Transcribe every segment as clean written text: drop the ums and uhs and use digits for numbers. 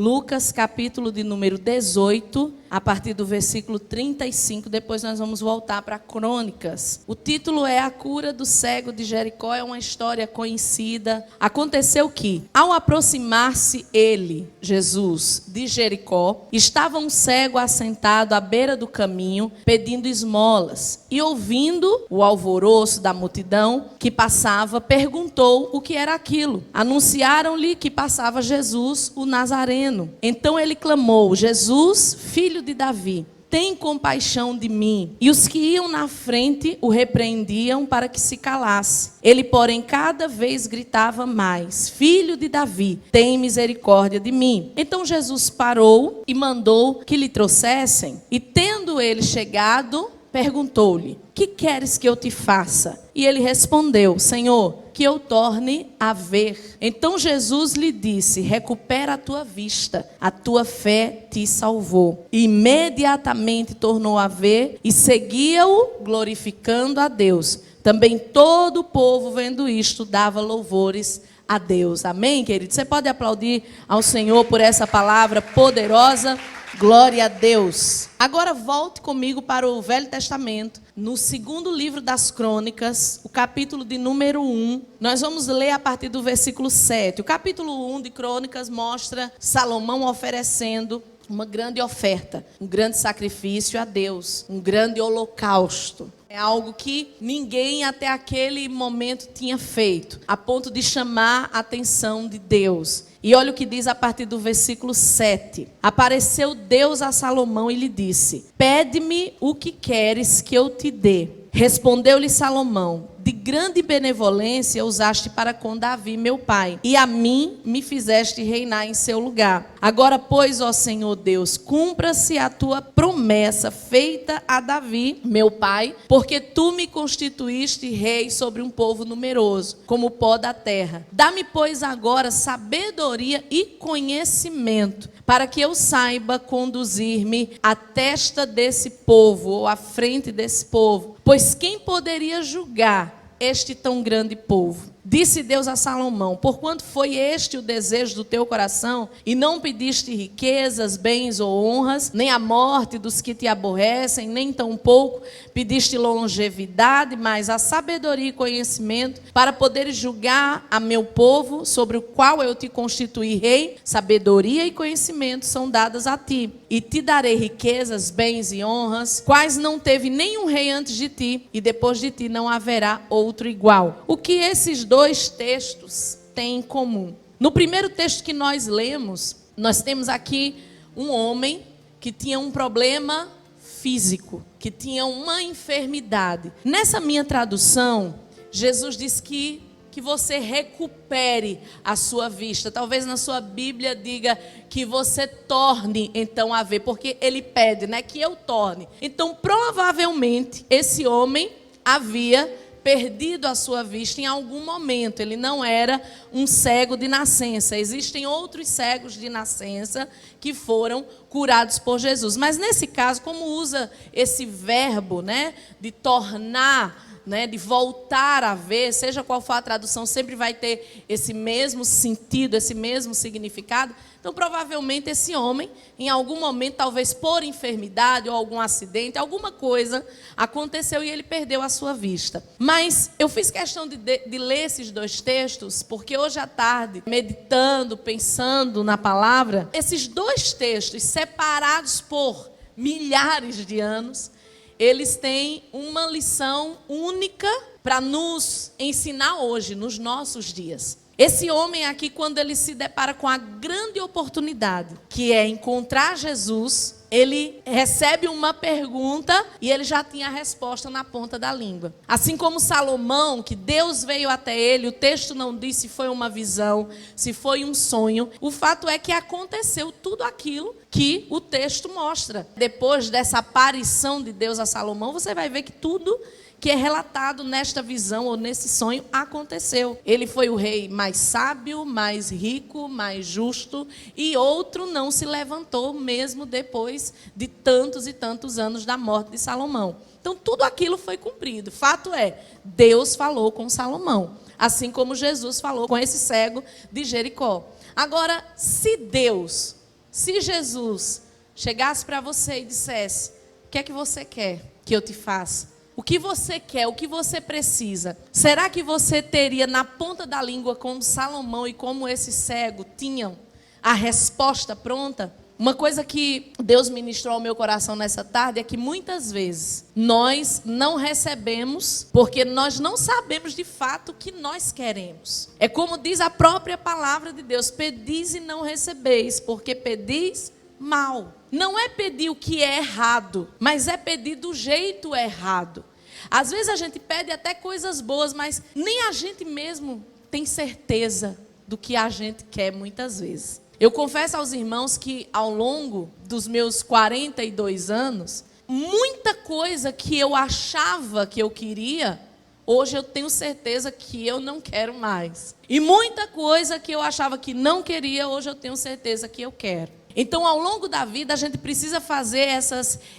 Lucas, capítulo de número 18, a partir do versículo 35. Depois nós vamos voltar para Crônicas. O título é A Cura do Cego de Jericó. É uma história conhecida. Aconteceu que, ao aproximar-se ele, Jesus, de Jericó, estava um cego assentado à beira do caminho, pedindo esmolas. E ouvindo o alvoroço da multidão que passava, perguntou o que era aquilo. Anunciaram-lhe que passava Jesus, o Nazareno. Então ele clamou: Jesus, filho de Davi, tem compaixão de mim. E os que iam na frente o repreendiam para que se calasse. Ele, porém, cada vez gritava mais: Filho de Davi, tem misericórdia de mim. Então Jesus parou e mandou que lhe trouxessem. E tendo ele chegado, perguntou-lhe: que queres que eu te faça? E ele respondeu: Senhor, que eu torne a ver. Então Jesus lhe disse: recupera a tua vista, a tua fé te salvou. E imediatamente tornou a ver e seguia-o, glorificando a Deus. Também todo o povo, vendo isto, dava louvores a Deus. Amém, querido? Você pode aplaudir ao Senhor por essa palavra poderosa? Glória a Deus. Agora volte comigo para o Velho Testamento, no segundo livro das Crônicas, o capítulo de número 1. Nós vamos ler a partir do versículo 7. O capítulo 1 de Crônicas mostra Salomão oferecendo uma grande oferta, um grande sacrifício a Deus, um grande holocausto. É algo que ninguém até aquele momento tinha feito, a ponto de chamar a atenção de Deus. E olha o que diz a partir do versículo 7. Apareceu Deus a Salomão e lhe disse: pede-me o que queres que eu te dê. Respondeu-lhe Salomão: de grande benevolência usaste para com Davi, meu pai, e a mim me fizeste reinar em seu lugar. Agora, pois, ó Senhor Deus, cumpra-se a tua promessa feita a Davi, meu pai, porque tu me constituíste rei sobre um povo numeroso, como o pó da terra. Dá-me, pois, agora sabedoria e conhecimento, para que eu saiba conduzir-me à testa desse povo, ou à frente desse povo. Pois quem poderia julgar este tão grande povo? Disse Deus a Salomão: porquanto foi este o desejo do teu coração, e não pediste riquezas, bens ou honras, nem a morte dos que te aborrecem, nem tampouco pediste longevidade, mas a sabedoria e conhecimento, para poderes julgar a meu povo, sobre o qual eu te constituí rei. Sabedoria e conhecimento são dadas a ti, e te darei riquezas, bens e honras, quais não teve nenhum rei antes de ti, e depois de ti não haverá outro igual. O que esses dois textos têm em comum? No primeiro texto que nós lemos, nós temos aqui um homem que tinha um problema físico, que tinha uma enfermidade. Nessa minha tradução, Jesus diz que você recupere a sua vista. Talvez na sua Bíblia diga que você torne então a ver, porque ele pede, né, que eu torne. Então, provavelmente, esse homem havia perdido a sua vista em algum momento. Ele não era um cego de nascença. Existem outros cegos de nascença que foram curados por Jesus. Mas nesse caso, como usa esse verbo, né, de tornar, né, de voltar a ver, seja qual for a tradução, sempre vai ter esse mesmo sentido, esse mesmo significado. Então, provavelmente, esse homem, em algum momento, talvez por enfermidade ou algum acidente, alguma coisa aconteceu e ele perdeu a sua vista. Mas eu fiz questão de ler esses dois textos, porque hoje à tarde, meditando, pensando na palavra, esses dois textos, separados por milhares de anos, eles têm uma lição única para nos ensinar hoje, nos nossos dias. Esse homem aqui, quando ele se depara com a grande oportunidade, que é encontrar Jesus, ele recebe uma pergunta e ele já tinha a resposta na ponta da língua. Assim como Salomão, que Deus veio até ele, o texto não diz se foi uma visão, se foi um sonho. O fato é que aconteceu tudo aquilo que o texto mostra. Depois dessa aparição de Deus a Salomão, você vai ver que tudo que é relatado nesta visão ou nesse sonho aconteceu. Ele foi o rei mais sábio, mais rico, mais justo, e outro não se levantou mesmo depois de tantos e tantos anos da morte de Salomão. Então tudo aquilo foi cumprido. Fato é, Deus falou com Salomão, assim como Jesus falou com esse cego de Jericó. Agora, se Deus Se Jesus chegasse para você e dissesse: o que é que você quer que eu te faça? O que você quer, o que você precisa? Será que você teria na ponta da língua, como Salomão e como esse cego tinham, a resposta pronta? Uma coisa que Deus ministrou ao meu coração nessa tarde é que muitas vezes nós não recebemos porque nós não sabemos de fato o que nós queremos. É como diz a própria palavra de Deus: pedis e não recebeis, porque pedis mal. Não é pedir o que é errado, mas é pedir do jeito errado. Às vezes a gente pede até coisas boas, mas nem a gente mesmo tem certeza do que a gente quer muitas vezes. Eu confesso aos irmãos que ao longo dos meus 42 anos, muita coisa que eu achava que eu queria, hoje eu tenho certeza que eu não quero mais. E muita coisa que eu achava que não queria, hoje eu tenho certeza que eu quero. Então, ao longo da vida, a gente precisa fazer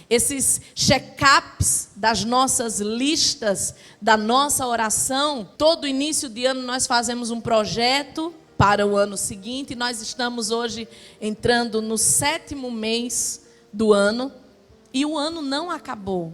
esses check-ups das nossas listas, da nossa oração. Todo início de ano nós fazemos um projeto para o ano seguinte. Nós estamos hoje entrando no 7º mês do ano e o ano não acabou.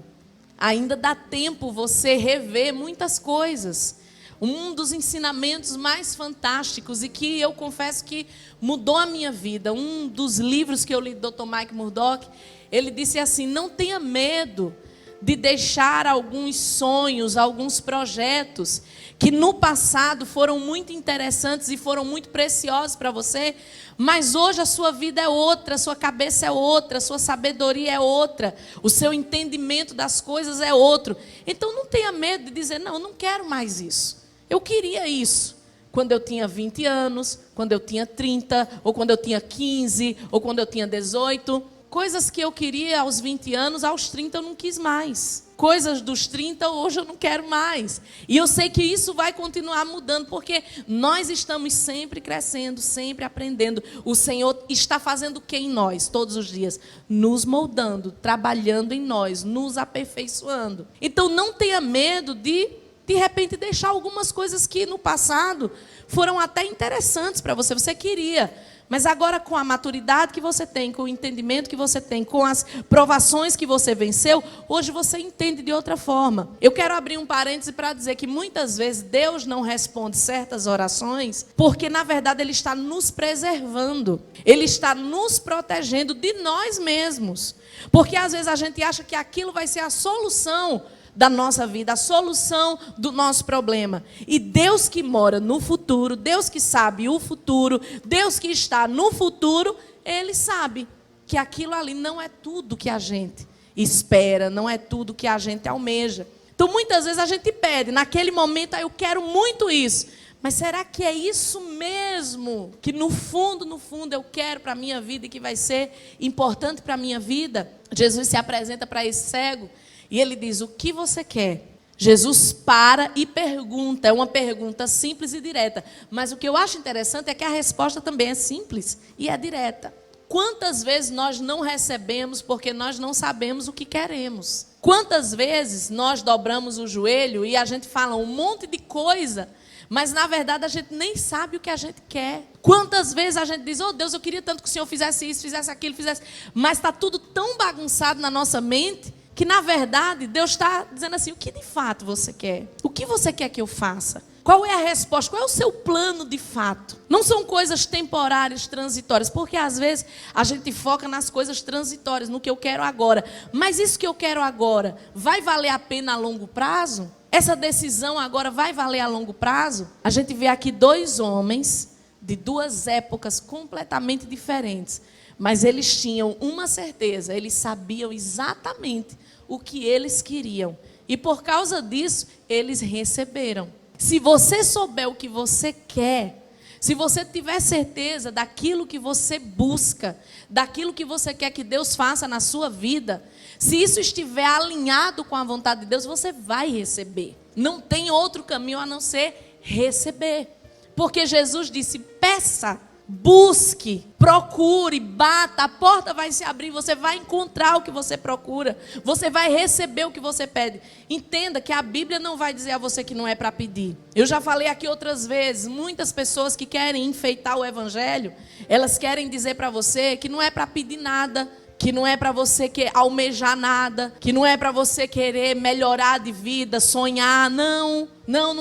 Ainda dá tempo você rever muitas coisas. Um dos ensinamentos mais fantásticos e que eu confesso que mudou a minha vida, um dos livros que eu li do Dr. Mike Murdock, ele disse assim: não tenha medo de deixar alguns sonhos, alguns projetos que no passado foram muito interessantes e foram muito preciosos para você, mas hoje a sua vida é outra, a sua cabeça é outra, a sua sabedoria é outra, o seu entendimento das coisas é outro. Então não tenha medo de dizer: não, eu não quero mais isso. Eu queria isso quando eu tinha 20 anos, quando eu tinha 30, ou quando eu tinha 15, ou quando eu tinha 18. Coisas que eu queria aos 20 anos, aos 30 eu não quis mais. Coisas dos 30, hoje eu não quero mais. E eu sei que isso vai continuar mudando, porque nós estamos sempre crescendo, sempre aprendendo. O Senhor está fazendo o que em nós, todos os dias? Nos moldando, trabalhando em nós, nos aperfeiçoando. Então não tenha medo de repente, deixar algumas coisas que no passado foram até interessantes para você, você queria. Mas agora, com a maturidade que você tem, com o entendimento que você tem, com as provações que você venceu, hoje você entende de outra forma. Eu quero abrir um parêntese para dizer que muitas vezes Deus não responde certas orações porque, na verdade, Ele está nos preservando. Ele está nos protegendo de nós mesmos. Porque, às vezes, a gente acha que aquilo vai ser a solução da nossa vida, a solução do nosso problema. E Deus que mora no futuro, Deus que sabe o futuro, Deus que está no futuro, Ele sabe que aquilo ali não é tudo que a gente espera, não é tudo que a gente almeja. Então, muitas vezes a gente pede, naquele momento, eu quero muito isso. Mas será que é isso mesmo que no fundo eu quero para a minha vida e que vai ser importante para a minha vida? Jesus se apresenta para esse cego e ele diz: o que você quer? Jesus para e pergunta. É uma pergunta simples e direta. Mas o que eu acho interessante é que a resposta também é simples e é direta. Quantas vezes nós não recebemos porque nós não sabemos o que queremos? Quantas vezes nós dobramos o joelho e a gente fala um monte de coisa, mas na verdade a gente nem sabe o que a gente quer? Quantas vezes a gente diz: oh Deus, eu queria tanto que o Senhor fizesse isso, fizesse aquilo, fizesse... Mas está tudo tão bagunçado na nossa mente que, na verdade, Deus está dizendo assim: o que de fato você quer? O que você quer que eu faça? Qual é a resposta? Qual é o seu plano de fato? Não são coisas temporárias, transitórias, porque às vezes a gente foca nas coisas transitórias, no que eu quero agora. Mas isso que eu quero agora vai valer a pena a longo prazo? Essa decisão agora vai valer a longo prazo? A gente vê aqui 2 homens de 2 épocas completamente diferentes, mas eles tinham uma certeza: eles sabiam exatamente o que eles queriam. E por causa disso, eles receberam. Se você souber o que você quer, se você tiver certeza daquilo que você busca, daquilo que você quer que Deus faça na sua vida, se isso estiver alinhado com a vontade de Deus, você vai receber. Não tem outro caminho a não ser receber. Porque Jesus disse: peça, Busque, procure, bata, a porta vai se abrir, você vai encontrar o que você procura, você vai receber o que você pede. Entenda que a Bíblia não vai dizer a você que não é para pedir. Eu já falei aqui outras vezes, muitas pessoas que querem enfeitar o evangelho, elas querem dizer para você que não é para pedir nada, que não é para você almejar nada, que não é para você querer melhorar de vida, sonhar, não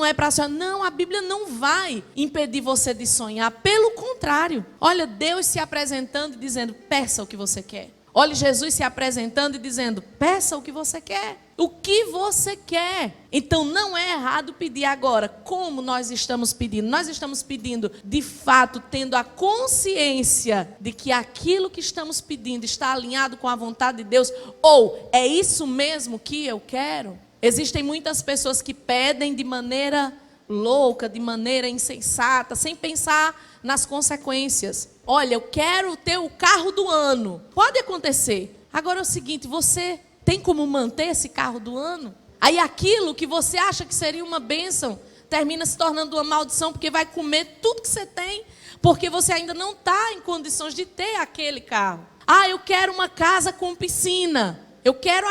é para sonhar. Não, a Bíblia não vai impedir você de sonhar, pelo contrário. Olha, Deus se apresentando e dizendo, peça o que você quer. Olha Jesus se apresentando e dizendo, peça o que você quer. O que você quer. Então não é errado pedir agora. Como nós estamos pedindo? Nós estamos pedindo, de fato, tendo a consciência de que aquilo que estamos pedindo está alinhado com a vontade de Deus? Ou é isso mesmo que eu quero? Existem muitas pessoas que pedem de maneira louca, de maneira insensata, sem pensar nas consequências. Olha, eu quero ter o carro do ano. Pode acontecer. Agora é o seguinte, você tem como manter esse carro do ano? Aí aquilo que você acha que seria uma bênção, termina se tornando uma maldição, porque vai comer tudo que você tem, porque você ainda não está em condições de ter aquele carro. Ah, eu quero uma casa com piscina. Eu quero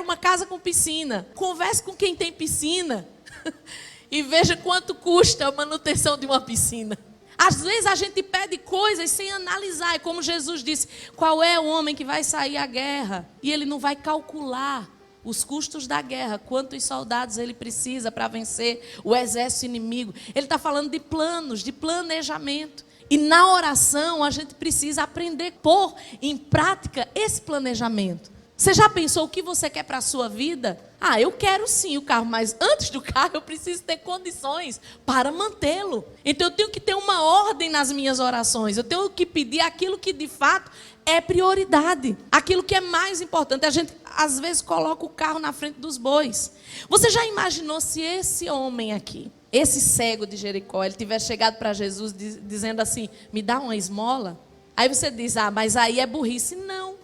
uma casa com piscina. Converse com quem tem piscina e veja quanto custa a manutenção de uma piscina. Às vezes a gente pede coisas sem analisar. É como Jesus disse, qual é o homem que vai sair à guerra? E ele não vai calcular os custos da guerra, quantos soldados ele precisa para vencer o exército inimigo. Ele está falando de planos, de planejamento. E na oração a gente precisa aprender a pôr em prática esse planejamento. Você já pensou o que você quer para a sua vida? Ah, eu quero sim o carro, mas antes do carro eu preciso ter condições para mantê-lo. Então eu tenho que ter uma ordem nas minhas orações. Eu tenho que pedir aquilo que de fato é prioridade. Aquilo que é mais importante. A gente às vezes coloca o carro na frente dos bois. Você já imaginou se esse homem aqui, esse cego de Jericó, ele tivesse chegado para Jesus dizendo assim, me dá uma esmola? Aí você diz, ah, mas aí é burrice. Não.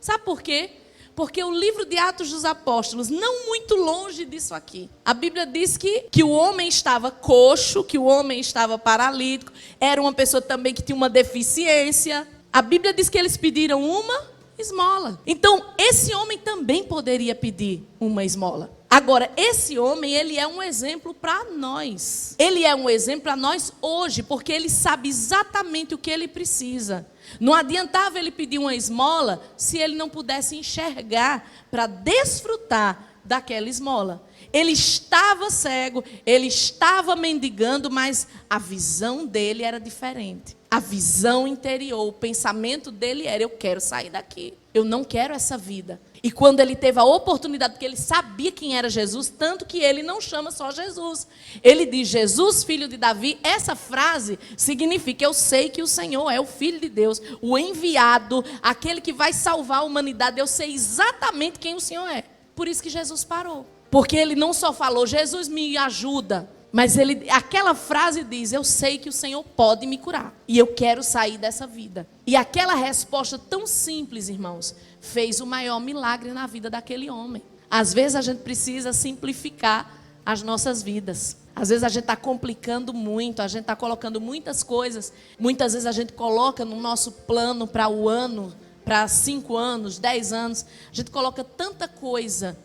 Sabe por quê? Porque o livro de Atos dos Apóstolos, não muito longe disso aqui, a Bíblia diz que o homem estava coxo, que o homem estava paralítico, era uma pessoa também que tinha uma deficiência. A Bíblia diz que eles pediram uma esmola. Então, esse homem também poderia pedir uma esmola. Agora, esse homem, ele é um exemplo para nós. Ele é um exemplo para nós hoje, porque ele sabe exatamente o que ele precisa. Não adiantava ele pedir uma esmola se ele não pudesse enxergar para desfrutar daquela esmola. Ele estava cego, ele estava mendigando, mas a visão dele era diferente. A visão interior, o pensamento dele era, eu quero sair daqui. Eu não quero essa vida. E quando ele teve a oportunidade, porque ele sabia quem era Jesus, tanto que ele não chama só Jesus. Ele diz, Jesus, filho de Davi. Essa frase significa, eu sei que o Senhor é o Filho de Deus, o enviado, aquele que vai salvar a humanidade. Eu sei exatamente quem o Senhor é. Por isso que Jesus parou. Porque ele não só falou, Jesus me ajuda, mas aquela frase diz, eu sei que o Senhor pode me curar. E eu quero sair dessa vida. E aquela resposta tão simples, irmãos, fez o maior milagre na vida daquele homem. Às vezes a gente precisa simplificar as nossas vidas. Às vezes a gente está complicando muito, a gente está colocando muitas coisas. Muitas vezes a gente coloca no nosso plano para o ano, para 5 anos, 10 anos. A gente coloca tanta coisa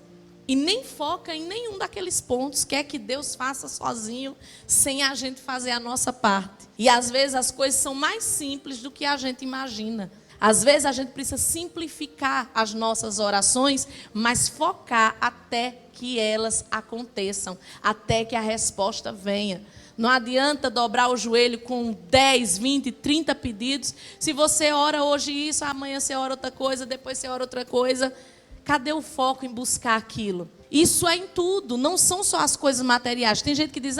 e nem foca em nenhum daqueles pontos. Quer que Deus faça sozinho, sem a gente fazer a nossa parte. E às vezes as coisas são mais simples do que a gente imagina. Às vezes a gente precisa simplificar as nossas orações, mas focar até que elas aconteçam, até que a resposta venha. Não adianta dobrar o joelho com 10, 20, 30 pedidos. Se você ora hoje isso, amanhã você ora outra coisa, depois você ora outra coisa. Cadê o foco em buscar aquilo? Isso é em tudo, não são só as coisas materiais. Tem gente que diz,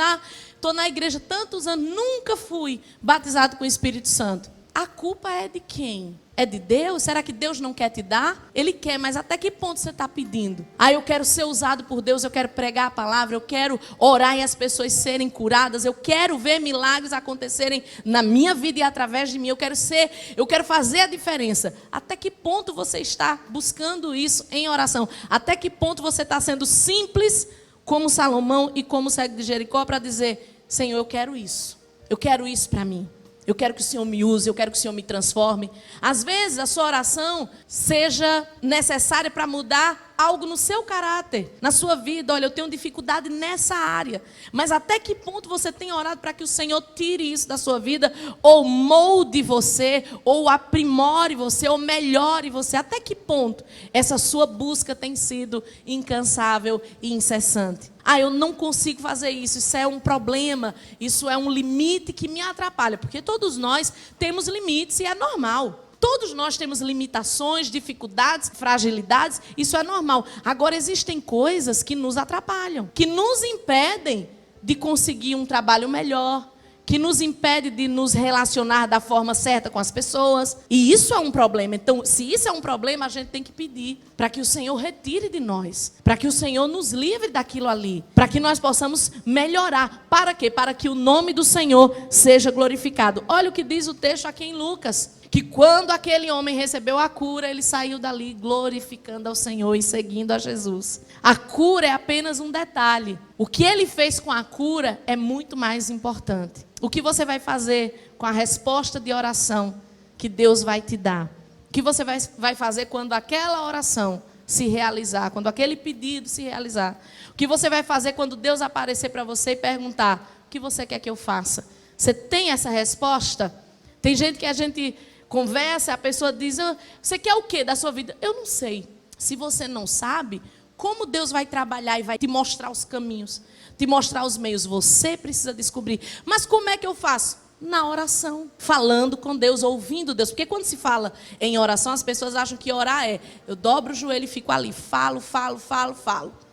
estou na igreja tantos anos, nunca fui batizado com o Espírito Santo. A culpa é de quem? É de Deus? Será que Deus não quer te dar? Ele quer, mas até que ponto você está pedindo? Eu quero ser usado por Deus, eu quero pregar a palavra, eu quero orar e as pessoas serem curadas, eu quero ver milagres acontecerem na minha vida e através de mim, eu quero fazer a diferença. Até que ponto você está buscando isso em oração? Até que ponto você está sendo simples como Salomão e como o cego de Jericó para dizer, Senhor, eu quero isso para mim. Eu quero que o Senhor me use, eu quero que o Senhor me transforme. Às vezes a sua oração seja necessária para mudar algo no seu caráter, na sua vida. Olha, eu tenho dificuldade nessa área. Mas até que ponto você tem orado para que o Senhor tire isso da sua vida? Ou molde você, ou aprimore você, ou melhore você? Até que ponto essa sua busca tem sido incansável e incessante? Eu não consigo fazer isso, isso é um problema, isso é um limite que me atrapalha. Porque todos nós temos limites e é normal. Todos nós temos limitações, dificuldades, fragilidades, isso é normal. Agora, existem coisas que nos atrapalham, que nos impedem de conseguir um trabalho melhor, que nos impede de nos relacionar da forma certa com as pessoas. E isso é um problema. Então, se isso é um problema, a gente tem que pedir para que o Senhor retire de nós, para que o Senhor nos livre daquilo ali, para que nós possamos melhorar. Para quê? Para que o nome do Senhor seja glorificado. Olha o que diz o texto aqui em Lucas, que quando aquele homem recebeu a cura, ele saiu dali glorificando ao Senhor e seguindo a Jesus. A cura é apenas um detalhe. O que ele fez com a cura é muito mais importante. O que você vai fazer com a resposta de oração que Deus vai te dar? O que você vai fazer quando aquela oração se realizar, quando aquele pedido se realizar? O que você vai fazer quando Deus aparecer para você e perguntar: o que você quer que eu faça? Você tem essa resposta? Tem gente que a gente conversa, a pessoa diz: você quer o quê da sua vida? Eu não sei. Se você não sabe, como Deus vai trabalhar e vai te mostrar os caminhos, te mostrar os meios? Você precisa descobrir. Mas como é que eu faço? Na oração, falando com Deus, ouvindo Deus. Porque quando se fala em oração, as pessoas acham que orar é: eu dobro o joelho e fico ali, falo.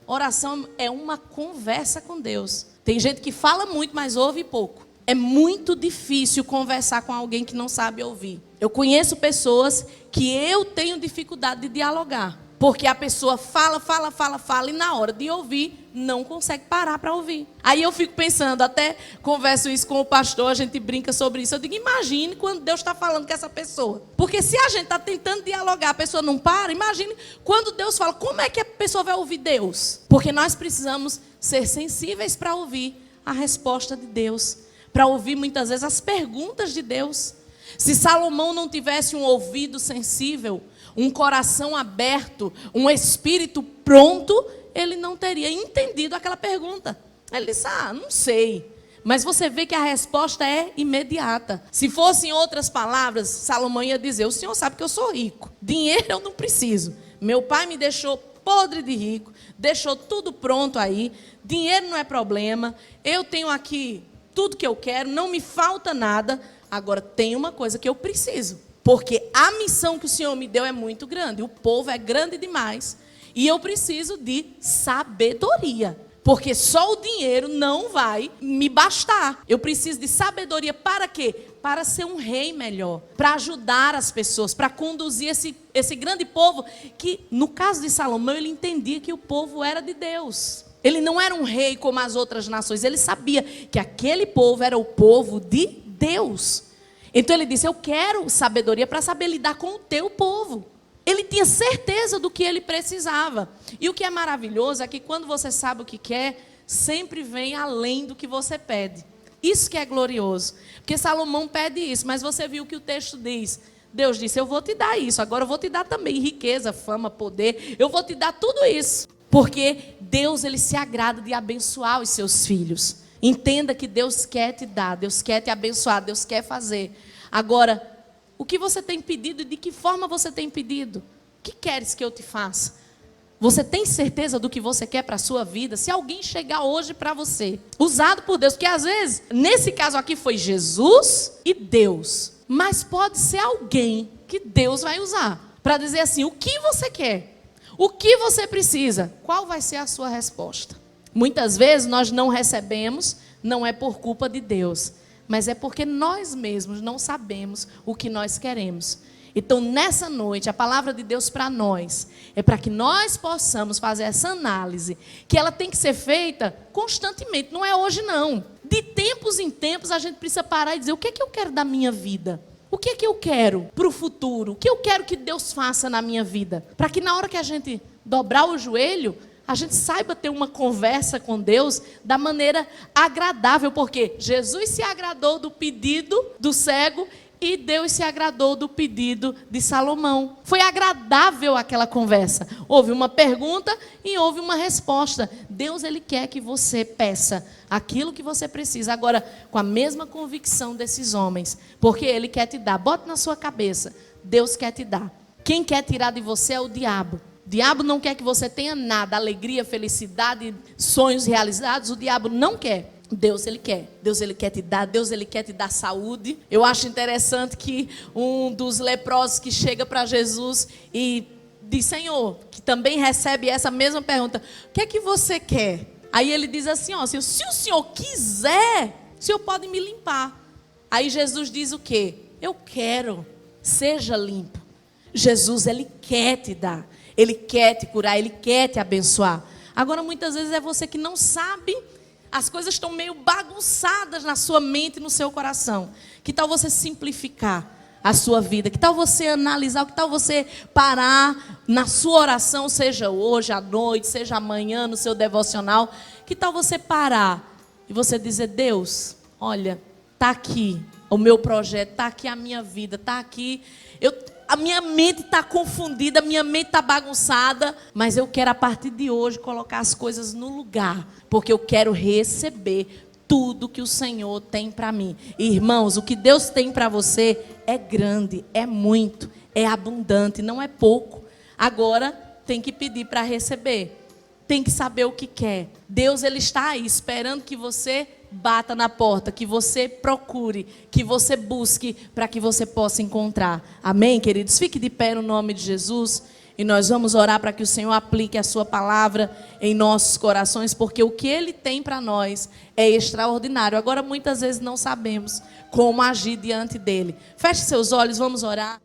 Oração é uma conversa com Deus. Tem gente que fala muito, mas ouve pouco. É muito difícil conversar com alguém que não sabe ouvir. Eu conheço pessoas que eu tenho dificuldade de dialogar. Porque a pessoa fala e na hora de ouvir, não consegue parar para ouvir. Aí eu fico pensando, até converso isso com o pastor, a gente brinca sobre isso. Eu digo: imagine quando Deus está falando com essa pessoa. Porque se a gente está tentando dialogar, a pessoa não para, imagine quando Deus fala, como é que a pessoa vai ouvir Deus? Porque nós precisamos ser sensíveis para ouvir a resposta de Deus, para ouvir muitas vezes as perguntas de Deus. Se Salomão não tivesse um ouvido sensível, um coração aberto, um espírito pronto, ele não teria entendido aquela pergunta. Ele disse: não sei. Mas você vê que a resposta é imediata. Se fossem outras palavras, Salomão ia dizer: o senhor sabe que eu sou rico, dinheiro eu não preciso. Meu pai me deixou podre de rico, deixou tudo pronto aí, dinheiro não é problema, eu tenho aqui tudo que eu quero, não me falta nada. Agora tem uma coisa que eu preciso, porque a missão que o Senhor me deu é muito grande, o povo é grande demais, e eu preciso de sabedoria, porque só o dinheiro não vai me bastar. Eu preciso de sabedoria para quê? Para ser um rei melhor, para ajudar as pessoas, para conduzir esse grande povo, que no caso de Salomão, ele entendia que o povo era de Deus. Ele não era um rei como as outras nações, ele sabia que aquele povo era o povo de Deus. Então ele disse: eu quero sabedoria para saber lidar com o teu povo. Ele tinha certeza do que ele precisava. E o que é maravilhoso é que quando você sabe o que quer, sempre vem além do que você pede. Isso que é glorioso. Porque Salomão pede isso, mas você viu o que o texto diz. Deus disse: eu vou te dar isso, agora eu vou te dar também riqueza, fama, poder. Eu vou te dar tudo isso. Porque Deus, ele se agrada de abençoar os seus filhos. Entenda que Deus quer te dar, Deus quer te abençoar, Deus quer fazer. Agora, o que você tem pedido e de que forma você tem pedido? O que queres que eu te faça? Você tem certeza do que você quer para a sua vida? Se alguém chegar hoje para você, usado por Deus, porque às vezes, nesse caso aqui foi Jesus e Deus, mas pode ser alguém que Deus vai usar para dizer assim: o que você quer? O que você precisa? Qual vai ser a sua resposta? Muitas vezes nós não recebemos, não é por culpa de Deus, mas é porque nós mesmos não sabemos o que nós queremos. Então, nessa noite, a palavra de Deus para nós é para que nós possamos fazer essa análise, que ela tem que ser feita constantemente, não é hoje não. De tempos em tempos a gente precisa parar e dizer: o que é que eu quero da minha vida? O que é que eu quero para o futuro? O que eu quero que Deus faça na minha vida? Para que na hora que a gente dobrar o joelho, a gente saiba ter uma conversa com Deus da maneira agradável, porque Jesus se agradou do pedido do cego e Deus se agradou do pedido de Salomão. Foi agradável aquela conversa. Houve uma pergunta e houve uma resposta. Deus, Ele quer que você peça aquilo que você precisa. Agora, com a mesma convicção desses homens, porque Ele quer te dar. Bota na sua cabeça, Deus quer te dar. Quem quer tirar de você é o diabo. O diabo não quer que você tenha nada, alegria, felicidade, sonhos realizados. O diabo não quer. Deus, Ele quer. Deus, Ele quer te dar. Deus, Ele quer te dar saúde. Eu acho interessante que um dos leprosos que chega para Jesus e diz, Senhor, que também recebe essa mesma pergunta, o que é que você quer? Aí ele diz assim, ó, se o Senhor quiser, o Senhor pode me limpar. Aí Jesus diz o quê? Eu quero, seja limpo. Jesus, Ele quer te dar. Ele quer te curar, Ele quer te abençoar. Agora, muitas vezes é você que não sabe. As coisas estão meio bagunçadas na sua mente e no seu coração. Que tal você simplificar a sua vida? Que tal você analisar? Que tal você parar na sua oração, seja hoje, à noite, seja amanhã, no seu devocional? Que tal você parar e você dizer, Deus, olha, está aqui o meu projeto, está aqui a minha vida, está aqui... A minha mente está confundida, a minha mente está bagunçada, mas eu quero a partir de hoje colocar as coisas no lugar, porque eu quero receber tudo que o Senhor tem para mim. Irmãos, o que Deus tem para você é grande, é muito, é abundante, não é pouco. Agora tem que pedir para receber, tem que saber o que quer. Deus, Ele está aí esperando que você bata na porta, que você procure, que você busque, para que você possa encontrar. Amém, queridos? Fique de pé no nome de Jesus e nós vamos orar para que o Senhor aplique a sua palavra em nossos corações, porque o que Ele tem para nós é extraordinário. Agora, muitas vezes não sabemos como agir diante dele. Feche seus olhos, vamos orar.